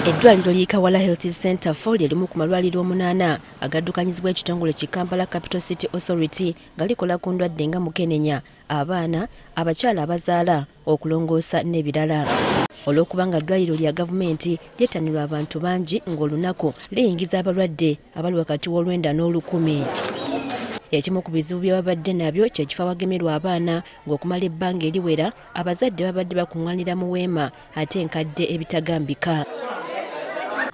Eddwaliro ly'e Kawaala Health Centre IV ly'erimu ku malwaliro 8 agaddukanyizibwa ekitongole ki Kampala Capital City Authority nga likola ku ndwadde nga mukenenya, abaana, abakyala abazaala, okulongoosa n'ebirala. Olw'okubanga ddwaliro lya gavumenti lyettanirwa abantu bangi ng'olunaku liyingiza abalwadde abali wakati w'olwenda n'olukumi. Ekimu ku bizibu bye babadde nabyo kye kifo awagemerwa abaana ng'okumala ebbanga eriwera abazadde babadde bakuŋŋaanira mu weema ate enkadde ebitagambika.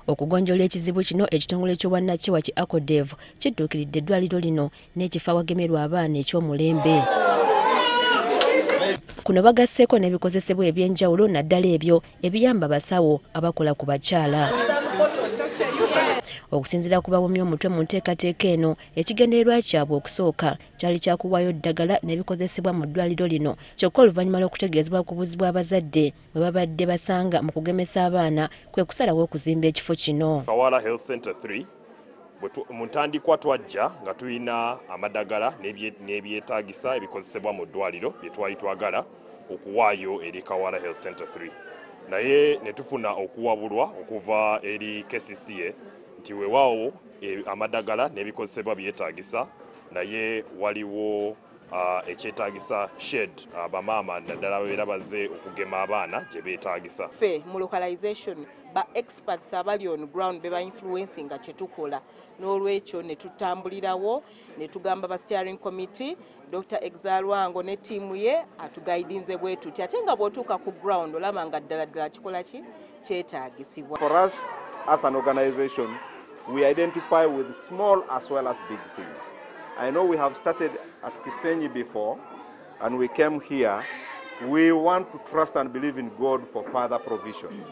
Okugonjoola ekizibu kino ekitongole ky'obwannakyewa ki ACODEV kidduukiridde eddwaliro lino n'ekifo awagemerwa abaana eky'omulembe. Kuno bagasseeko n'ebikozesebwa eby'enjawulo naddala ebyo ebiyamba abasawo abakola ku bakyala. Okusinziira ku bawumya omutwe mu nteekateeka eno, ekigendererwa kyabwe okusooka kyali kyakuwaayo ddagala n'ebikozesebwa mu ddwaliro lino, kyokka oluvannyuma lw'okutegeezebwa ku buzibu abazadde bwe babadde basanga mu kugemesa abaana kwe kusalawo okuzimba ekifo kino. Kawaala Health Centre IV mu ntandikwa twajja nga tulina amadagala n'ebyetaagisa ebikozesebwa mu ddwaliro bye twali twagala okuwaayo eri Kawaala Health Centre IV. Naye ne tufuna okuwabulwa okuva eri KCCA nti weewaawo amadagala n'ebikozesebwa byetaagisa, naye waliwo ekyetaagisa shed bamaama naddala babeera bazze okugema abaana gye beetaagisa. Ffe mu localization ba experts abali on ground beba influencing nga kyetukola, n'olwekyo ne tutambulirawo ne tugamba ba steering committee Dr. Exalwango ne tiimu ye atugaidinze bwe tuti ate nga bw'otuuka ku ground olaba nga ddala kikola ki kyetaagisibwa. For us as an organization, we identify with small as well as big things. I know we have started at Kisenyi before and we came here. We want to trust and believe in God for further provisions.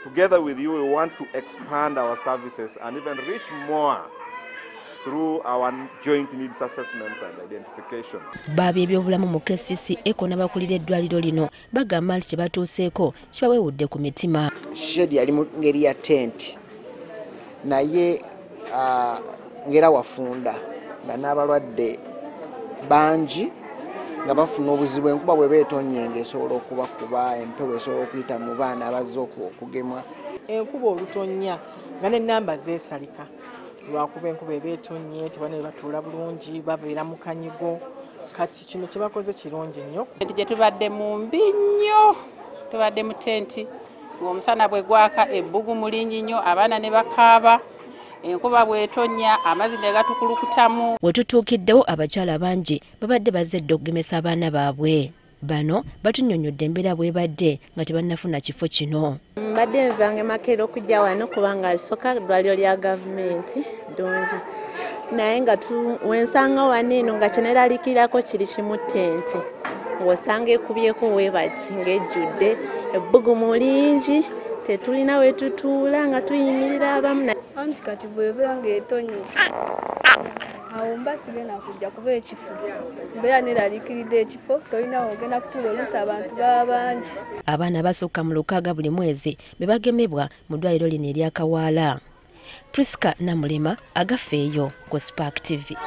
Together with you, we want to expand our services and even reach more through our joint needs assessments and identification. Baabi ebyobulamu mu KCCA n'abakulira eddwaliro lino bagamba nti kye batuuseeko kibaweewudde ku mitima. Shed yali mu ngeri ya tent naye ngera wafunda nga n'abalwadde bangi nga bafuna obuzibu enkuba bwe beetonye ng'esobola okubakuba, empewo esobola okuyita mu baana abazze okugemwa. Enkuba olutonya nga n'ennamba zeesalika lwakuba enkuba ebeetonye tebana ne batuula bulungi babeera mu kanyigo. Kati kino kye bakoze kirungi nnyo. Gye tubadde mu mbi nnyo, tubadde mu tenti ng'omusana bwegwaka, ebbugumu lingi nnyo, abaana ne bakaaba. Enkuba bwetonya amazzi ne gatukulukutamu. Wetutuukiddewo abakyala bangi babadde bazedde okugemesa abaana baabwe. Bano batunnyonnyodde embeera bwebadde nga tebannafuna kifo kino. Mbadde nvange Makerere okujja wano kubanga alisooka ddwaliro lya gavumenti ddungi. Naye nga wensanga wano eno nga kyeneraliikirako kiri kimu tenti. Ng'osanga ekubyeko weebati ng'ejjudde, ebbugumu lingi, tetulina we tutuula nga tuyimirira abamu. Anti kati bw'ebeera ng'etonye awo mba sigenda kujja kuba ekifo mbeera neraliikiridde ekifo tolina ogenda kutuula oluusi abantu baba bangi. Abaana abasukka mu 6 buli mwezi be bagemebwa mu ddwaliro lino erya Kawaala. Priska Namulema agafeeyo ku Spark TV.